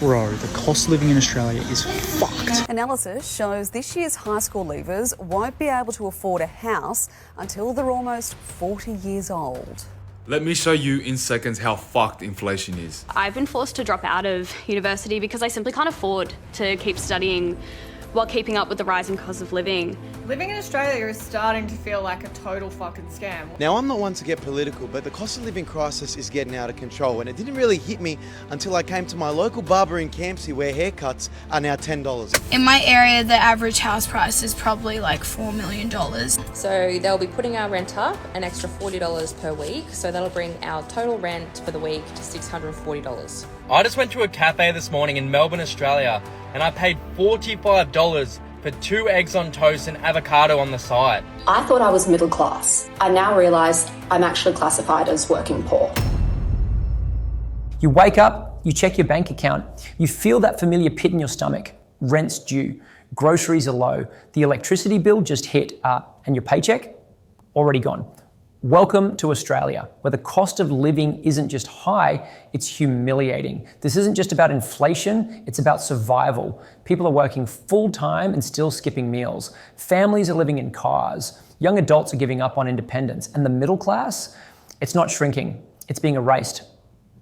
Bro, the cost of living in Australia is fucked. Analysis shows this year's high school leavers won't be able to afford a house until they're almost 40 years old. Let me show you in seconds how fucked inflation is. I've been forced to drop out of university because I simply can't afford to keep studying while keeping up with the rising cost of living. Living in Australia is starting to feel like a total fucking scam. Now, I'm not one to get political, but the cost of living crisis is getting out of control, and it didn't really hit me until I came to my local barber in Campsie where haircuts are now $10. In my area, the average house price is probably like $4 million. So they'll be putting our rent up an extra $40 per week, so that'll bring our total rent for the week to $640. I just went to a cafe this morning in Melbourne, Australia, and I paid $45 for 2 eggs on toast and avocado on the side. I thought I was middle class. I now realise I'm actually classified as working poor. You wake up, you check your bank account, you feel that familiar pit in your stomach. Rent's due, groceries are low, the electricity bill just hit, and your paycheck? Already gone. Welcome to Australia, where the cost of living isn't just high, it's humiliating. This isn't just about inflation, it's about survival. People are working full-time and still skipping meals. Families are living in cars. Young adults are giving up on independence. And the middle class, it's not shrinking, it's being erased.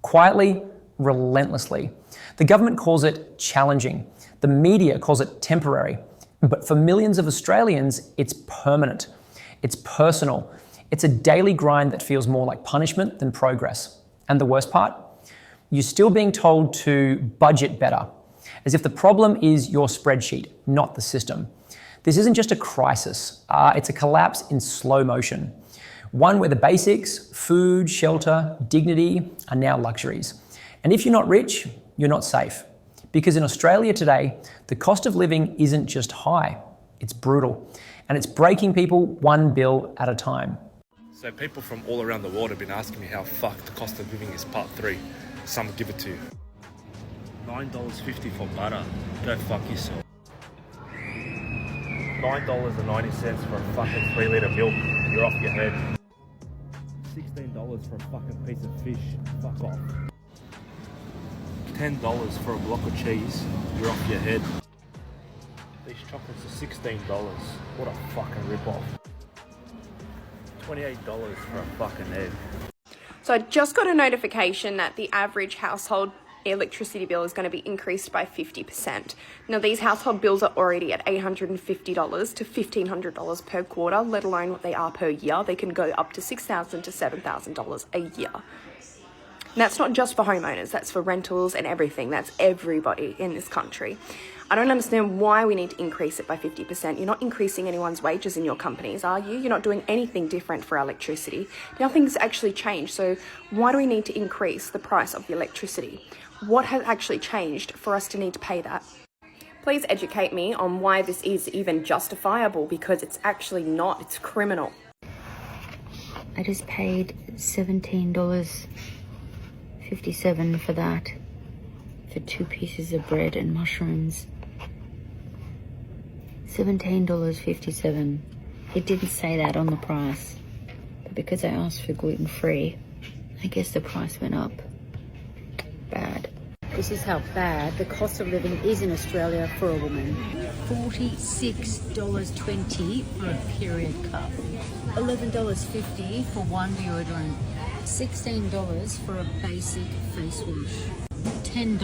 Quietly, relentlessly. The government calls it challenging. The media calls it temporary. But for millions of Australians, it's permanent. It's personal. It's a daily grind that feels more like punishment than progress. And the worst part? You're still being told to budget better, as if the problem is your spreadsheet, not the system. This isn't just a crisis, it's a collapse in slow motion. One where the basics, food, shelter, dignity, are now luxuries. And if you're not rich, you're not safe. Because in Australia today, the cost of living isn't just high, it's brutal. And it's breaking people one bill at a time. So people from all around the world have been asking me how fucked the cost of living is part 3. Some give it to you. $9.50 for butter. Go fuck yourself. $9.90 for a fucking 3 litre milk. You're off your head. $16 for a fucking piece of fish. Fuck off. $10 for a block of cheese. You're off your head. These chocolates are $16. What a fucking rip-off. $28 for a fucking egg. So I just got a notification that the average household electricity bill is going to be increased by 50%. Now these household bills are already at $850 to $1,500 per quarter, let alone what they are per year. They can go up to $6,000 to $7,000 a year. And that's not just for homeowners, that's for rentals and everything. That's everybody in this country. I don't understand why we need to increase it by 50%. You're not increasing anyone's wages in your companies, are you? You're not doing anything different for electricity. Nothing's actually changed, so why do we need to increase the price of the electricity? What has actually changed for us to need to pay that? Please educate me on why this is even justifiable, because it's actually not, it's criminal. I just paid $17.57 for that, for 2 pieces of bread and mushrooms. $17.57. It didn't say that on the price, but because I asked for gluten-free, I guess the price went up. Bad. This is how bad the cost of living is in Australia for a woman. $46.20 for a period cup. $11.50 for one deodorant. $16 for a basic face wash. $10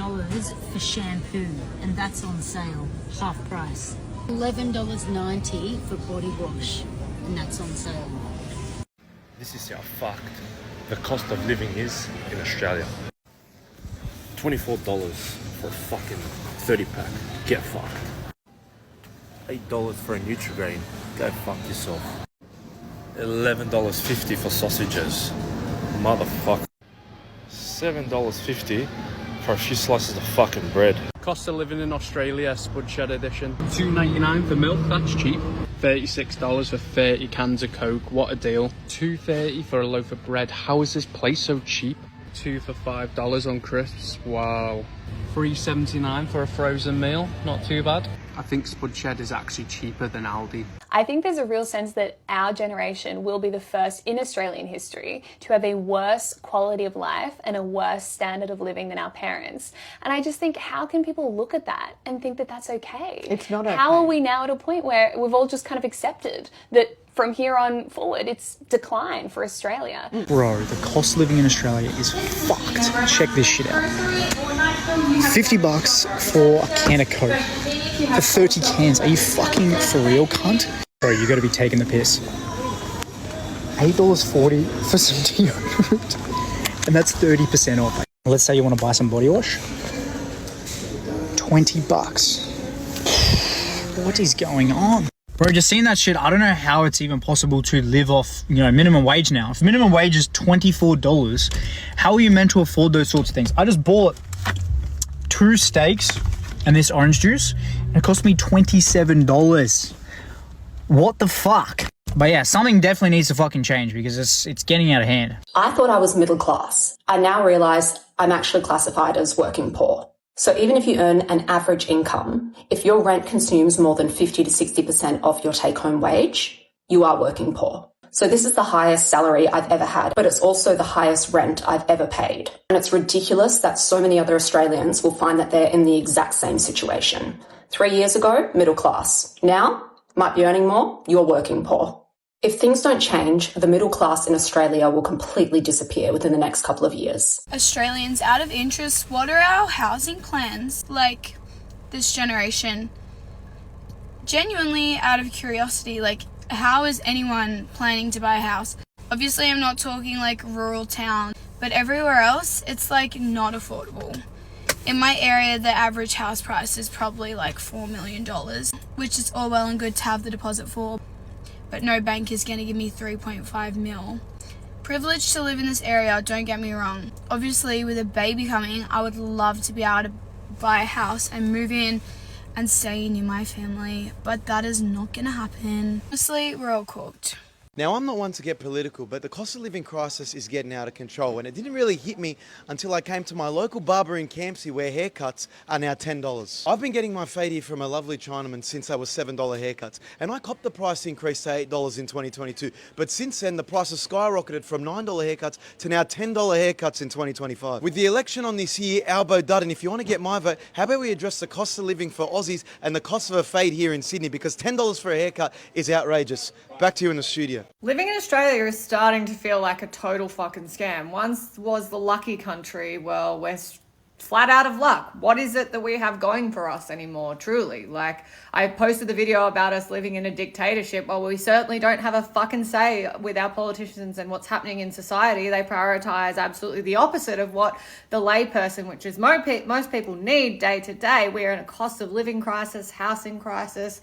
for shampoo, and that's on sale, half price. $11.90 for body wash, and that's on sale. This is how fucked the cost of living is in Australia. $24 for a fucking 30-pack. Get fucked. $8 for a Nutri-Grain. Go fuck yourself. $11.50 for sausages. Motherfucker. $7.50 for a few slices of fucking bread. Cost of living in Australia, Spudshed edition. $2.99 for milk, that's cheap. $36 for 30 cans of Coke, what a deal. $2.30 for a loaf of bread. How is this place so cheap? 2 for $5 on crisps, wow. $3.79 for a frozen meal, not too bad. I think Spudshed is actually cheaper than Aldi. I think there's a real sense that our generation will be the first in Australian history to have a worse quality of life and a worse standard of living than our parents. And I just think, how can people look at that and think that that's okay? It's not okay. How are we now at a point where we've all just kind of accepted that from here on forward, it's decline for Australia? Bro, the cost of living in Australia is fucked. Check this shit out. $50 for a can of Coke. For 30 cans. Are you fucking for real, cunt? Bro, you gotta be taking the piss. $8.40 for some deodorant. And that's 30% off. Let's say you want to buy some body wash. $20. What is going on? Bro, just seeing that shit, I don't know how it's even possible to live off, minimum wage now. If minimum wage is $24, how are you meant to afford those sorts of things? I just bought 2 steaks and this orange juice, and it cost me $27. What the fuck? But yeah, something definitely needs to fucking change because it's getting out of hand. I thought I was middle class. I now realise I'm actually classified as working poor. So even if you earn an average income, if your rent consumes more than 50 to 60% of your take-home wage, you are working poor. So this is the highest salary I've ever had, but it's also the highest rent I've ever paid. And it's ridiculous that so many other Australians will find that they're in the exact same situation. 3 years ago, middle class. Now, might be earning more, you're working poor. If things don't change, the middle class in Australia will completely disappear within the next couple of years. Australians, out of interest, what are our housing plans? Like, this generation, genuinely out of curiosity, like, how is anyone planning to buy a house? Obviously, I'm not talking like rural town, but everywhere else, it's like not affordable. In my area, the average house price is probably like $4 million, which is all well and good to have the deposit for, but no bank is going to give me 3.5 mil. Privileged to live in this area, don't get me wrong. Obviously, with a baby coming, I would love to be able to buy a house and move in and stay near my family, but that is not going to happen. Honestly, we're all cooked. Now, I'm not one to get political, but the cost of living crisis is getting out of control, and it didn't really hit me until I came to my local barber in Campsie where haircuts are now $10. I've been getting my fade here from a lovely Chinaman since they were $7 haircuts, and I copped the price increase to $8 in 2022, but since then the price has skyrocketed from $9 haircuts to now $10 haircuts in 2025. With the election on this year, Albo Dud, and if you want to get my vote, how about we address the cost of living for Aussies and the cost of a fade here in Sydney, because $10 for a haircut is outrageous. Back to you in the studio. Living in Australia is starting to feel like a total fucking scam. Once was the lucky country. Well, we're flat out of luck. What is it that we have going for us anymore, truly? Like, I posted the video about us living in a dictatorship. Well, we certainly don't have a fucking say with our politicians and what's happening in society. They prioritize absolutely the opposite of what the layperson, which is most people, need day to day. We're in a cost of living crisis, housing crisis,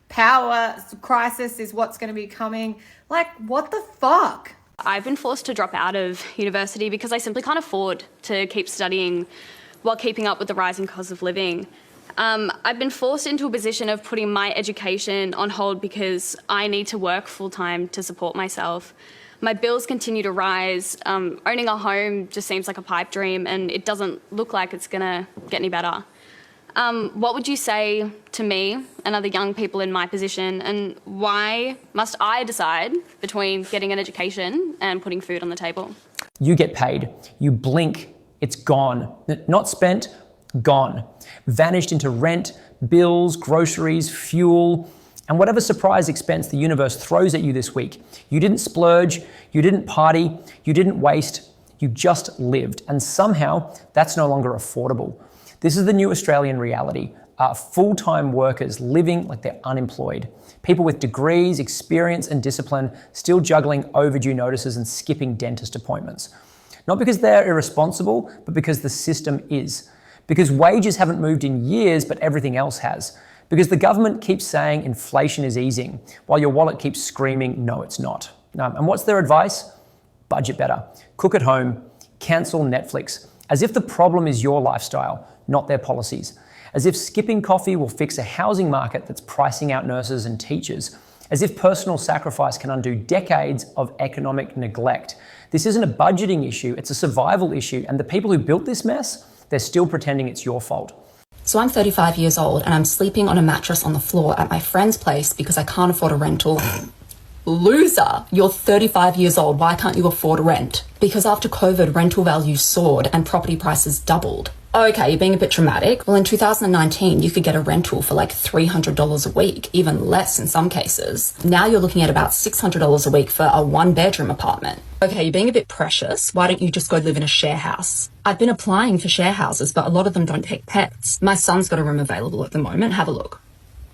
power crisis is what's going to be coming. Like, what the fuck? I've been forced to drop out of university because I simply can't afford to keep studying while keeping up with the rising cost of living. I've been forced into a position of putting my education on hold because I need to work full-time to support myself. My bills continue to rise. Owning a home just seems like a pipe dream, and it doesn't look like it's going to get any better. What would you say to me and other young people in my position, and why must I decide between getting an education and putting food on the table? You get paid. You blink, it's gone. Not spent, gone. Vanished into rent, bills, groceries, fuel, and whatever surprise expense the universe throws at you this week. You didn't splurge, you didn't party, you didn't waste, you just lived. And somehow that's no longer affordable. This is the new Australian reality. Full-time workers living like they're unemployed. People with degrees, experience and discipline still juggling overdue notices and skipping dentist appointments. Not because they're irresponsible, but because the system is. Because wages haven't moved in years, but everything else has. Because the government keeps saying inflation is easing, while your wallet keeps screaming, no, it's not. And what's their advice? Budget better. Cook at home. Cancel Netflix. As if the problem is your lifestyle, not their policies. As if skipping coffee will fix a housing market that's pricing out nurses and teachers. As if personal sacrifice can undo decades of economic neglect. This isn't a budgeting issue, it's a survival issue, and the people who built this mess, they're still pretending it's your fault. So I'm 35 years old and I'm sleeping on a mattress on the floor at my friend's place because I can't afford a rental. Loser, you're 35 years old. Why can't you afford rent? Because after COVID, rental values soared and property prices doubled. Okay, you're being a bit dramatic. Well, in 2019, you could get a rental for like $300 a week, even less in some cases. Now you're looking at about $600 a week for a one-bedroom apartment. Okay, you're being a bit precious. Why don't you just go live in a share house? I've been applying for share houses, but a lot of them don't take pets. My son's got a room available at the moment. Have a look.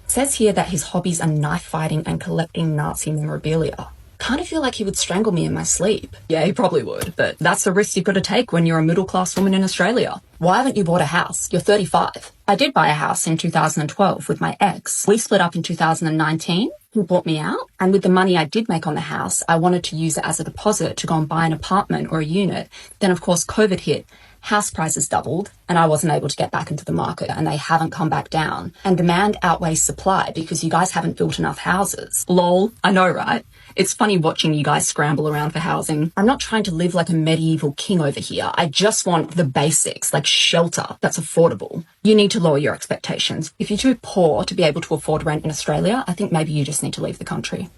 It says here that his hobbies are knife fighting and collecting Nazi memorabilia. Kind of feel like he would strangle me in my sleep. Yeah, he probably would, but that's the risk you've got to take when you're a middle-class woman in Australia. Why haven't you bought a house? You're 35. I did buy a house in 2012 with my ex. We split up in 2019. He bought me out, and with the money I did make on the house, I wanted to use it as a deposit to go and buy an apartment or a unit. Then, of course, COVID hit. House prices doubled and I wasn't able to get back into the market, and they haven't come back down. And demand outweighs supply because you guys haven't built enough houses. Lol, I know, right? It's funny watching you guys scramble around for housing. I'm not trying to live like a medieval king over here. I just want the basics, like shelter that's affordable. You need to lower your expectations. If you're too poor to be able to afford rent in Australia, I think maybe you just need to leave the country.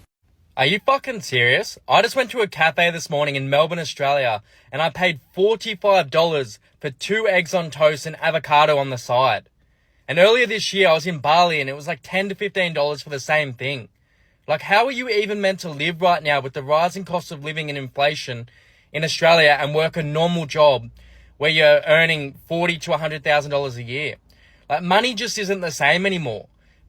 Are you fucking serious? I just went to a cafe this morning in Melbourne, Australia, and I paid $45 for 2 eggs on toast and avocado on the side. And earlier this year, I was in Bali and it was like $10 to $15 for the same thing. Like, how are you even meant to live right now with the rising cost of living and inflation in Australia and work a normal job where you're earning $40,000 to $100,000 a year? Like, money just isn't the same anymore.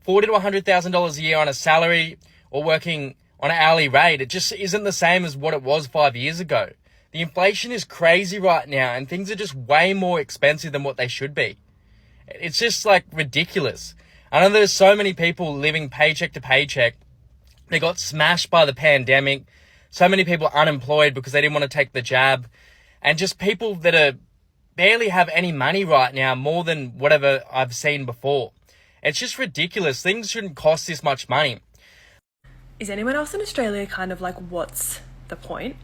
$40,000 to $100,000 a year on a salary or working on an hourly rate, it just isn't the same as what it was 5 years ago. The inflation is crazy right now and things are just way more expensive than what they should be. It's just like ridiculous. I know there's so many people living paycheck to paycheck. They got smashed by the pandemic. So many people unemployed because they didn't want to take the jab. And just people that are barely have any money right now, more than whatever I've seen before. It's just ridiculous. Things shouldn't cost this much money. Is anyone else in Australia kind of like, what's the point?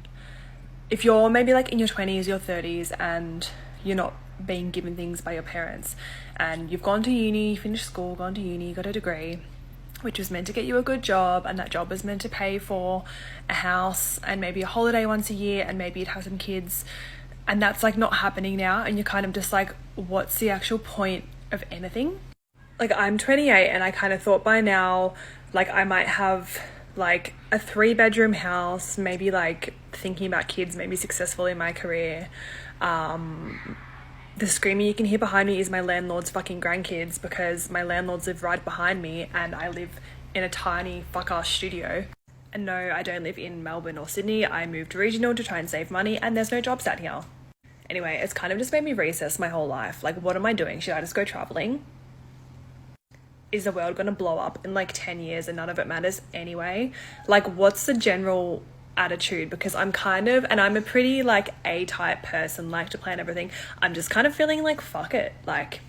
If you're maybe like in your 20s, your 30s, and you're not being given things by your parents, and you've gone to uni, finished school, gone to uni, got a degree, which was meant to get you a good job, and that job was meant to pay for a house and maybe a holiday once a year, and maybe you'd have some kids, and that's like not happening now, and you're kind of just like, what's the actual point of anything? Like, I'm 28 and I kind of thought by now, like, I might have like a 3-bedroom house, maybe like thinking about kids, maybe successful in my career. The screaming you can hear behind me is my landlord's fucking grandkids, because my landlords live right behind me and I live in a tiny fuck-ass studio. And no, I don't live in Melbourne or Sydney. I moved regional to try and save money, and there's no jobs out here. Anyway, it's kind of just made me reassess my whole life. Like, what am I doing? Should I just go traveling? Is the world going to blow up in like 10 years and none of it matters anyway? Like, what's the general attitude? Because I'm a pretty like A-type person, like to plan everything. I'm just kind of feeling like, fuck it. Like,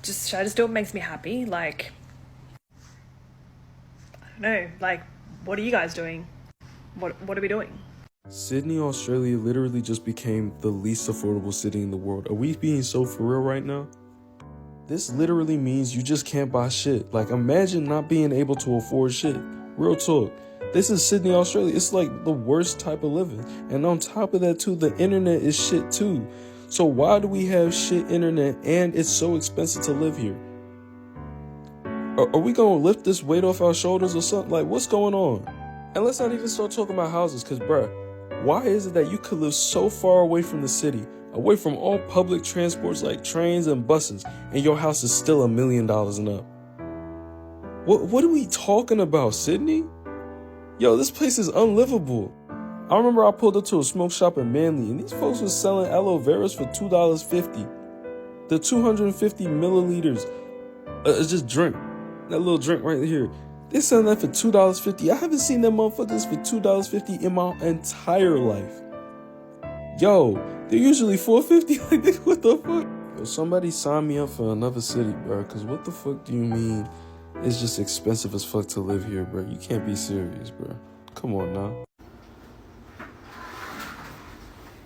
should I just do what makes me happy? Like, I don't know. Like, what are you guys doing? What are we doing? Sydney, Australia literally just became the least affordable city in the world. Are we being so for real right now? This literally means you just can't buy shit. Like, imagine not being able to afford shit. Real talk. This is Sydney, Australia. It's like the worst type of living. And on top of that too, the internet is shit too. So why do we have shit internet and it's so expensive to live here? Are we gonna lift this weight off our shoulders or something? Like, what's going on? And let's not even start talking about houses, because bruh, why is it that you could live so far away from the city, away from all public transports like trains and buses, and your house is still $1 million and up? What are we talking about, Sydney? Yo, this place is unlivable. I remember I pulled up to a smoke shop in Manly, and these folks were selling aloe veras for $2.50. The 250 milliliters, just drink. That little drink right here. They're selling that for $2.50. I haven't seen them motherfuckers for $2.50 in my entire life. Yo, they're usually $4.50. Like, what the fuck? Yo, somebody sign me up for another city, bro. Because what the fuck do you mean it's just expensive as fuck to live here, bro? You can't be serious, bro. Come on now.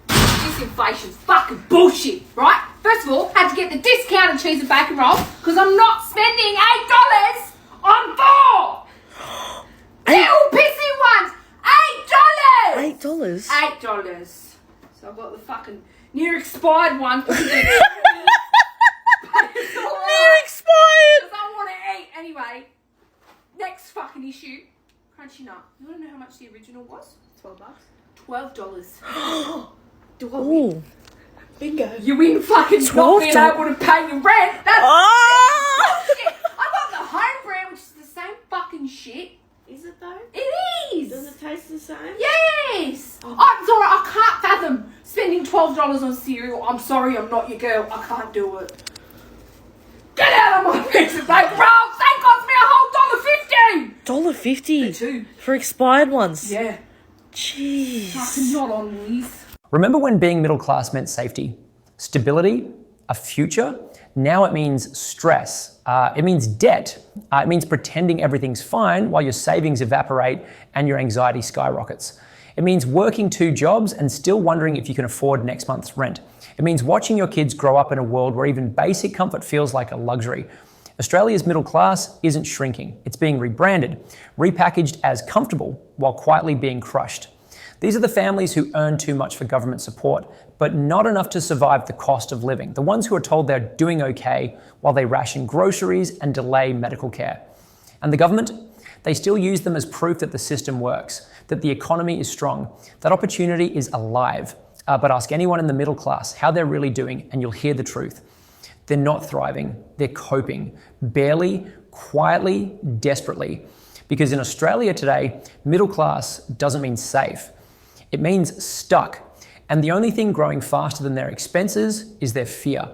This inflation's fucking bullshit, right? First of all, had to get the discounted cheese and bacon roll because I'm not spending $8 on 4 little pissy ones. $8. $8? $8. So I've got the fucking near expired one. Near expired. Because I want to eat anyway. Next fucking issue. Crunchy nut. You want to know how much the original was? $12. $12. Do I win? Bingo. You win fucking not being able to pay your rent. That's bullshit. I got the home brand, which is the same fucking shit. Is it though? It is. Does it taste the same? Yes. I'm sorry, I can't fathom spending $12 on cereal. I'm sorry, I'm not your girl. I can't do it. Get out of my piece of bacon rolls. They cost me a whole $1.50. $1.50 for expired ones. Yeah. Jeez. Fucking not on these. Remember when being middle class meant safety, stability, a future? Now it means stress. It means debt. It means pretending everything's fine while your savings evaporate and your anxiety skyrockets. It means working 2 jobs and still wondering if you can afford next month's rent. It means watching your kids grow up in a world where even basic comfort feels like a luxury. Australia's middle class isn't shrinking. It's being rebranded, repackaged as comfortable while quietly being crushed. These are the families who earn too much for government support, but not enough to survive the cost of living. The ones who are told they're doing okay while they ration groceries and delay medical care. And the government, they still use them as proof that the system works, that the economy is strong, that opportunity is alive. But ask anyone in the middle class how they're really doing and you'll hear the truth. They're not thriving, they're coping, barely, quietly, desperately. Because in Australia today, middle class doesn't mean safe. It means stuck. And the only thing growing faster than their expenses is their fear.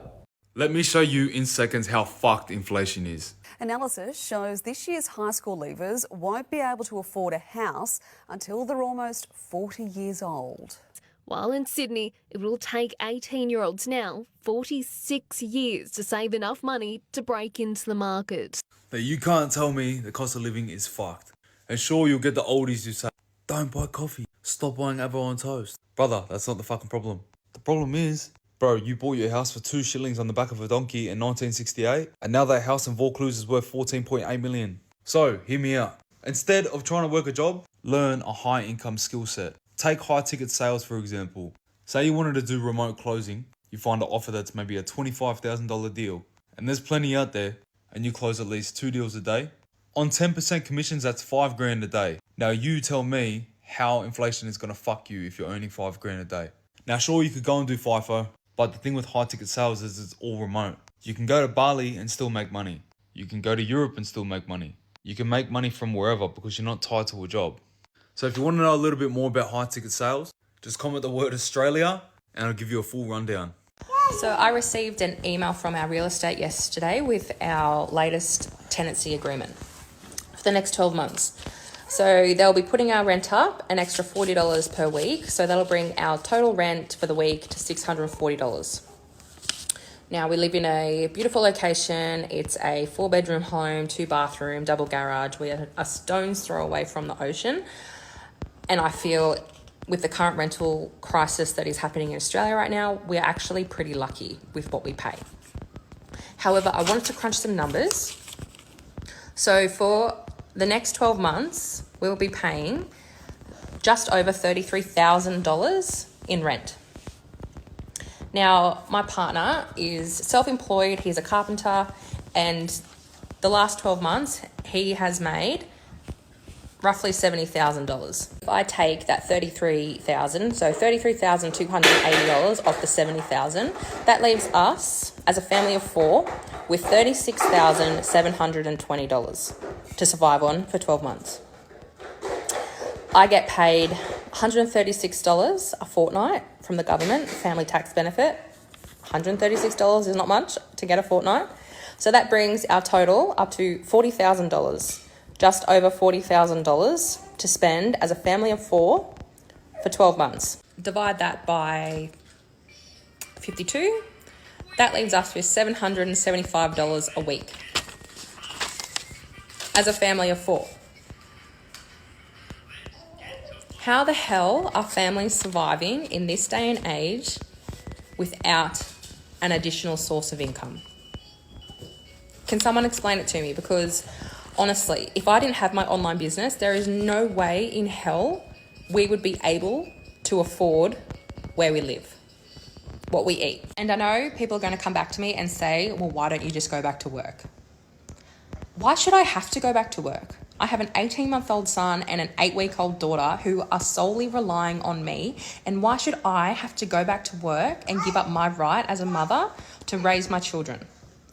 Let me show you in seconds how fucked inflation is. Analysis shows this year's high school leavers won't be able to afford a house until they're almost 40 years old. While in Sydney, it will take 18-year-olds now 46 years to save enough money to break into the market. Now you can't tell me the cost of living is fucked. And sure, you'll get the oldies who say, don't buy coffee, stop buying avocado on toast. Brother, that's not the fucking problem. The problem is, bro, you bought your house for 2 shillings on the back of a donkey in 1968, and now that house in Vaucluse is worth 14.8 million. So, hear me out. Instead of trying to work a job, learn a high income skill set. Take high ticket sales, for example. Say you wanted to do remote closing, you find an offer that's maybe a $25,000 deal, and there's plenty out there, and you close at least 2 deals a day. On 10% commissions, that's $5,000 a day. Now you tell me how inflation is going to fuck you if you're earning $5,000 a day. Now sure, you could go and do FIFO, but the thing with high ticket sales is it's all remote. You can go to Bali and still make money. You can go to Europe and still make money. You can make money from wherever because you're not tied to a job. So if you want to know a little bit more about high ticket sales, just comment the word Australia and I'll give you a full rundown. So I received an email from our real estate yesterday with our latest tenancy agreement for the next 12 months. So they'll be putting our rent up an extra $40 per week. So that'll bring our total rent for the week to $640. Now we live in a beautiful location. It's a 4-bedroom home, 2-bathroom, double garage. We're a stone's throw away from the ocean. And I feel with the current rental crisis that is happening in Australia right now, we're actually pretty lucky with what we pay. However, I wanted to crunch some numbers. So for the next 12 months, we will be paying just over $33,000 in rent. Now, my partner is self-employed, he's a carpenter, and the last 12 months, he has made roughly $70,000. If I take that $33,000, so $33,280 off the $70,000, that leaves us, as a family of 4, with $36,720 to survive on for 12 months. I get paid $136 a fortnight from the government, family tax benefit. $136 is not much to get a fortnight. So that brings our total up to $40,000, just over $40,000 to spend as a family of 4 for 12 months. Divide that by 52. That leaves us with $775 a week as a family of 4. How the hell are families surviving in this day and age without an additional source of income. Can someone explain it to me? Because honestly, if I didn't have my online business, there is no way in hell we would be able to afford where we live, what we eat. And I know people are going to come back to me and say, well, why don't you just go back to work? Why should I have to go back to work? I have an 18-month-old son and an 8-week-old daughter who are solely relying on me. And why should I have to go back to work and give up my right as a mother to raise my children?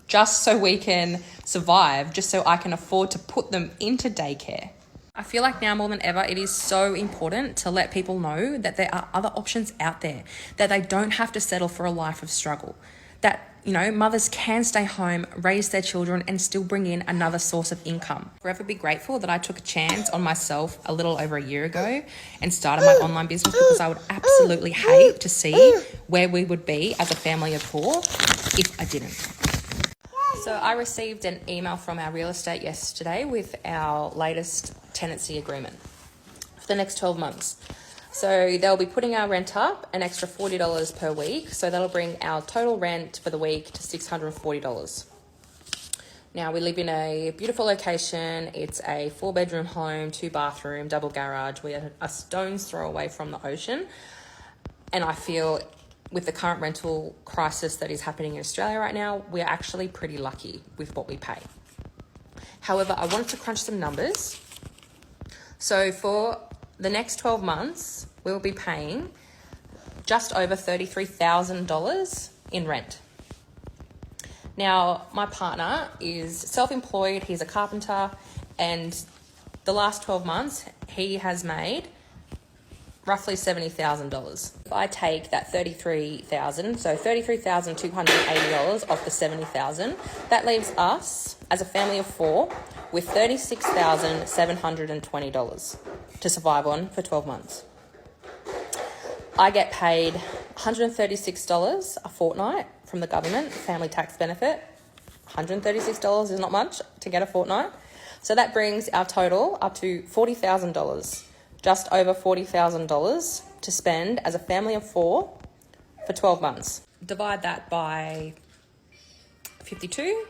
Just so we can survive, just so I can afford to put them into daycare. I feel like now more than ever, it is so important to let people know that there are other options out there, that they don't have to settle for a life of struggle, that, you know, mothers can stay home, raise their children and still bring in another source of income. Forever be grateful that I took a chance on myself a little over a year ago and started my online business, because I would absolutely hate to see where we would be as a family of 4 if I didn't. So I received an email from our real estate yesterday with our latest tenancy agreement for the next 12 months. So they'll be putting our rent up an extra $40 per week. So that'll bring our total rent for the week to $640. Now we live in a beautiful location. It's a 4-bedroom home, 2-bathroom, double garage. We're a stone's throw away from the ocean. And I feel with the current rental crisis that is happening in Australia right now, we're actually pretty lucky with what we pay. However, I wanted to crunch some numbers. So for the next 12 months, we'll be paying just over $33,000 in rent. Now, my partner is self-employed, he's a carpenter, and the last 12 months, he has made roughly $70,000. If I take that $33,000, so $33,280 off the $70,000, that leaves us as a family of 4 with $36,720 to survive on for 12 months. I get paid $136 a fortnight from the government, family tax benefit. $136 is not much to get a fortnight. So that brings our total up to $40,000. Just over $40,000 to spend as a family of 4 for 12 months. Divide that by 52.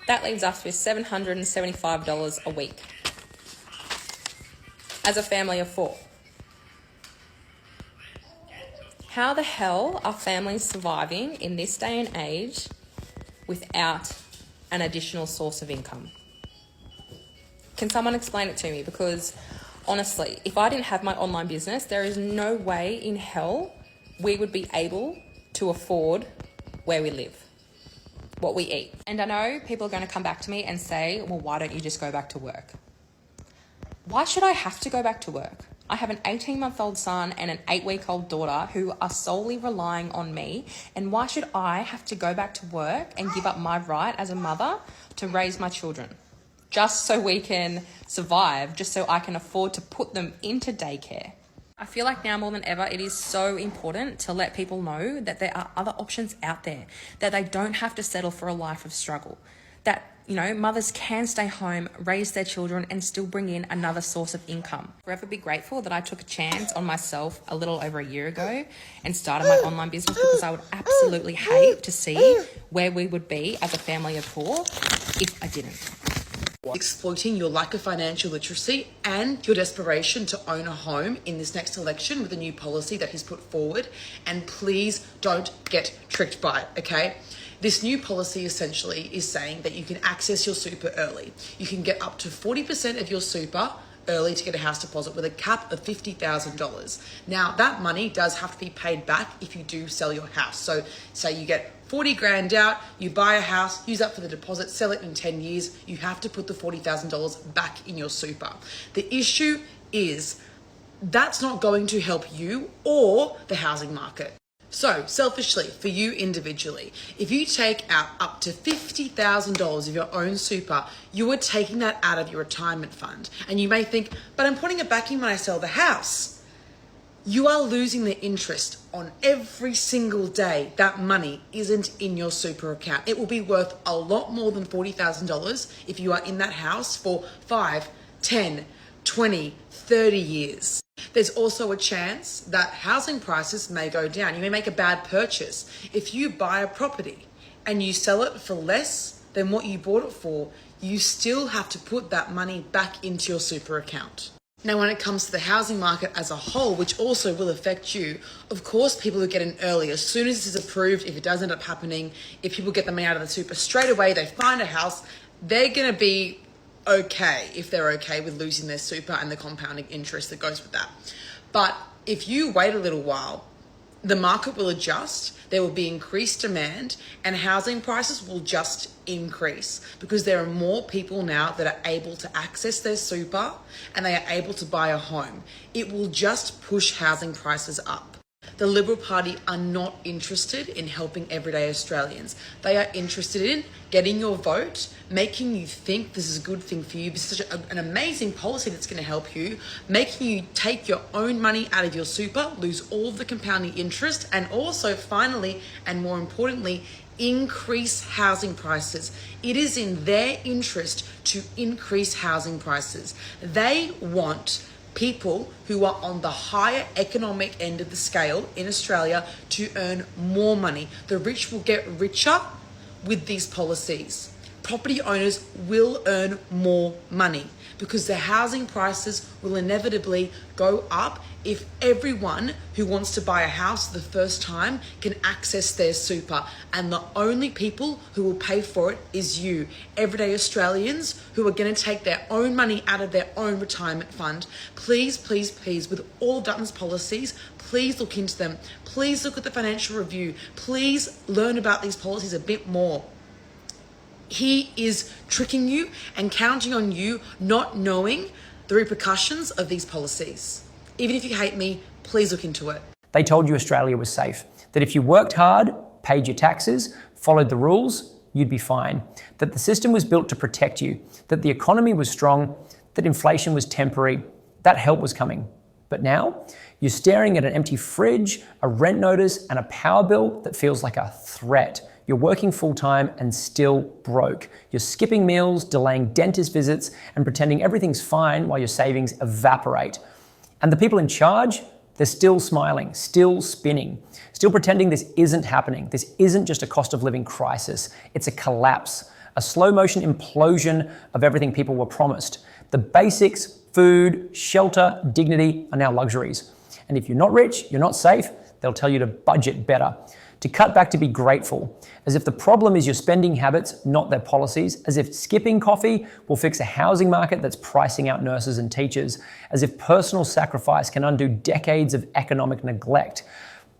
That leaves us with $775 a week as a family of 4. How the hell are families surviving in this day and age without an additional source of income? Can someone explain it to me? Because honestly, if I didn't have my online business, there is no way in hell we would be able to afford where we live, what we eat. And I know people are going to come back to me and say, well, why don't you just go back to work? Why should I have to go back to work? I have an 18-month-old son and an 8-week-old daughter who are solely relying on me. And why should I have to go back to work and give up my right as a mother to raise my children? Just so we can survive, just so I can afford to put them into daycare. I feel like now more than ever, it is so important to let people know that there are other options out there, that they don't have to settle for a life of struggle, that, you know, mothers can stay home, raise their children and still bring in another source of income. Forever be grateful that I took a chance on myself a little over a year ago and started my online business, because I would absolutely hate to see where we would be as a family of 4 if I didn't. Exploiting your lack of financial literacy and your desperation to own a home in this next election with a new policy that he's put forward. And please don't get tricked by it, okay? This new policy essentially is saying that you can access your super early. You can get up to 40% of your super early to get a house deposit with a cap of $50,000. Now, that money does have to be paid back if you do sell your house. So say you get 40 grand out, you buy a house, use up for the deposit, sell it in 10 years, you have to put the $40,000 back in your super. The issue is that's not going to help you or the housing market. So, selfishly, for you individually, if you take out up to $50,000 of your own super, you are taking that out of your retirement fund. And you may think, but I'm putting it back in when I sell the house. You are losing the interest on every single day that money isn't in your super account. It will be worth a lot more than $40,000 if you are in that house for 5, 10, 20, 30 years. There's also a chance that housing prices may go down. You may make a bad purchase. If you buy a property and you sell it for less than what you bought it for, you still have to put that money back into your super account. Now, when it comes to the housing market as a whole, which also will affect you, of course, people who get in early, as soon as this is approved, if it does end up happening, if people get the money out of the super straight away, they find a house, they're going to be okay if they're okay with losing their super and the compounding interest that goes with that. But if you wait a little while, the market will adjust, there will be increased demand, and housing prices will just increase because there are more people now that are able to access their super and they are able to buy a home. It will just push housing prices up. The Liberal Party are not interested in helping everyday Australians. They are interested in getting your vote, making you think this is a good thing for you. This is such an amazing policy that's going to help you, making you take your own money out of your super, lose all of the compounding interest, and also finally, and more importantly, increase housing prices. It is in their interest to increase housing prices. They want people who are on the higher economic end of the scale in Australia to earn more money. The rich will get richer with these policies. Property owners will earn more money because the housing prices will inevitably go up if everyone who wants to buy a house for the first time can access their super. And the only people who will pay for it is you, everyday Australians who are going to take their own money out of their own retirement fund. Please, please, please, with all of Dutton's policies, please look into them. Please look at the financial review. Please learn about these policies a bit more. He is tricking you and counting on you not knowing the repercussions of these policies. Even if you hate me, please look into it. They told you Australia was safe, that if you worked hard, paid your taxes, followed the rules, you'd be fine, that the system was built to protect you, that the economy was strong, that inflation was temporary, that help was coming. But now, you're staring at an empty fridge, a rent notice, and a power bill that feels like a threat. You're working full-time and still broke. You're skipping meals, delaying dentist visits, and pretending everything's fine while your savings evaporate. And the people in charge, they're still smiling, still spinning, still pretending this isn't happening. This isn't just a cost of living crisis. It's a collapse, a slow motion implosion of everything people were promised. The basics, food, shelter, dignity are now luxuries. And if you're not rich, you're not safe, they'll tell you to budget better, to cut back to be grateful, as if the problem is your spending habits, not their policies, as if skipping coffee will fix a housing market that's pricing out nurses and teachers, as if personal sacrifice can undo decades of economic neglect.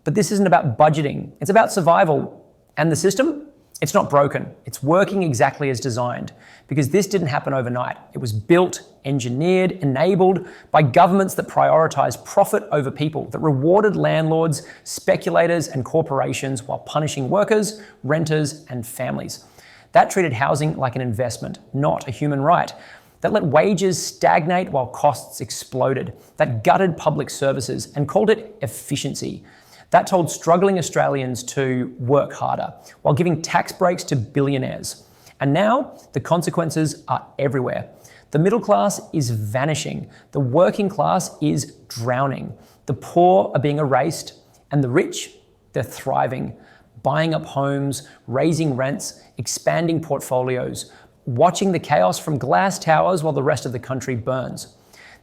But this isn't about budgeting, it's about survival. And the system? It's not broken. It's working exactly as designed, because this didn't happen overnight. It was built, engineered, enabled by governments that prioritized profit over people, that rewarded landlords, speculators, and corporations while punishing workers, renters, and families. That treated housing like an investment, not a human right. That let wages stagnate while costs exploded. That gutted public services and called it efficiency. That told struggling Australians to work harder while giving tax breaks to billionaires. And now the consequences are everywhere. The middle class is vanishing. The working class is drowning. The poor are being erased, and the rich, they're thriving, buying up homes, raising rents, expanding portfolios, watching the chaos from glass towers while the rest of the country burns.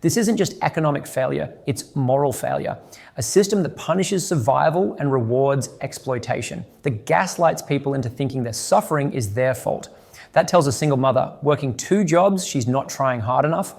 This isn't just economic failure, it's moral failure. A system that punishes survival and rewards exploitation, that gaslights people into thinking their suffering is their fault. That tells a single mother working 2 jobs she's not trying hard enough.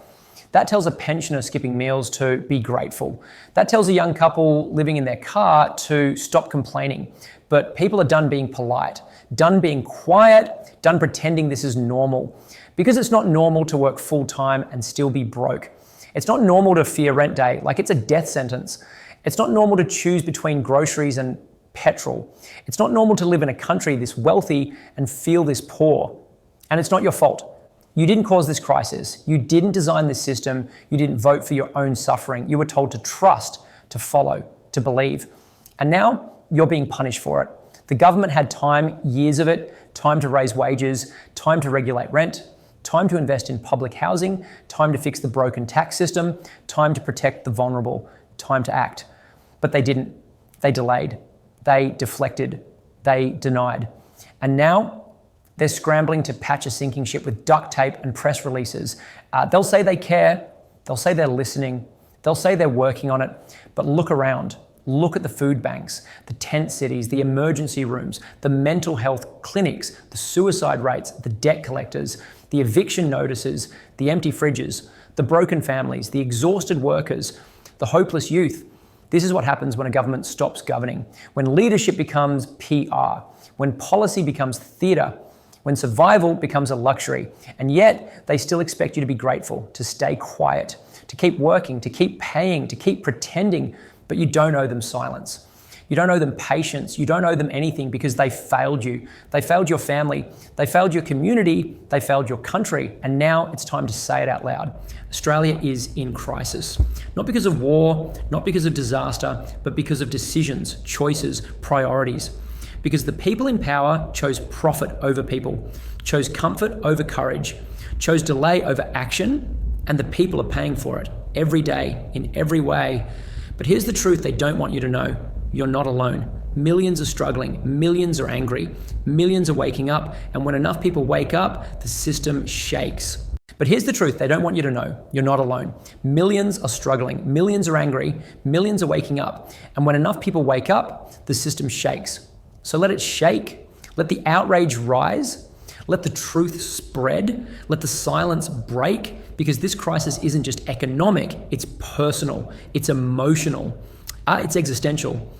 That tells a pensioner skipping meals to be grateful. That tells a young couple living in their car to stop complaining. But people are done being polite, done being quiet, done pretending this is normal. Because it's not normal to work full-time and still be broke. It's not normal to fear rent day like it's a death sentence. It's not normal to choose between groceries and petrol. It's not normal to live in a country this wealthy and feel this poor. And it's not your fault. You didn't cause this crisis. You didn't design this system. You didn't vote for your own suffering. You were told to trust, to follow, to believe. And now you're being punished for it. The government had time, years of it, time to raise wages, time to regulate rent, time to invest in public housing, time to fix the broken tax system, time to protect the vulnerable, time to act. But they didn't. They delayed. They deflected. They denied. And now they're scrambling to patch a sinking ship with duct tape and press releases. They'll say they care. They'll say they're listening. They'll say they're working on it. But look around. Look at the food banks, the tent cities, the emergency rooms, the mental health clinics, the suicide rates, the debt collectors, the eviction notices, the empty fridges, the broken families, the exhausted workers, the hopeless youth. This is what happens when a government stops governing, when leadership becomes PR, when policy becomes theatre, when survival becomes a luxury. And yet they still expect you to be grateful, to stay quiet, to keep working, to keep paying, to keep pretending, but you don't owe them silence. You don't owe them patience. You don't owe them anything because they failed you. They failed your family. They failed your community. They failed your country. And now it's time to say it out loud. Australia is in crisis. Not because of war, not because of disaster, but because of decisions, choices, priorities. Because the people in power chose profit over people, chose comfort over courage, chose delay over action, and the people are paying for it every day, in every way. But here's the truth they don't want you to know. You're not alone. Millions are struggling. Millions are angry. Millions are waking up. And when enough people wake up, the system shakes. But here's the truth they don't want you to know. You're not alone. Millions are struggling. Millions are angry. Millions are waking up. And when enough people wake up, the system shakes. So let it shake. Let the outrage rise. Let the truth spread. Let the silence break. Because this crisis isn't just economic, it's personal, it's emotional, it's existential.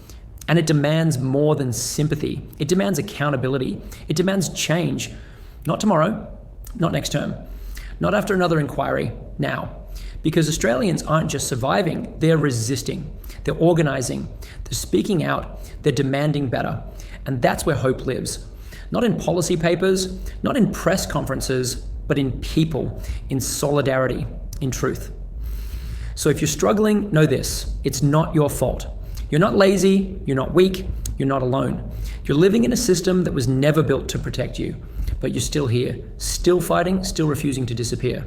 And it demands more than sympathy. It demands accountability. It demands change. Not tomorrow, not next term, not after another inquiry, now. Because Australians aren't just surviving, they're resisting, they're organising, they're speaking out, they're demanding better. And that's where hope lives. Not in policy papers, not in press conferences, but in people, in solidarity, in truth. So if you're struggling, know this, it's not your fault. You're not lazy, you're not weak, you're not alone. You're living in a system that was never built to protect you, but you're still here, still fighting, still refusing to disappear.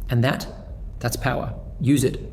And that's power. Use it.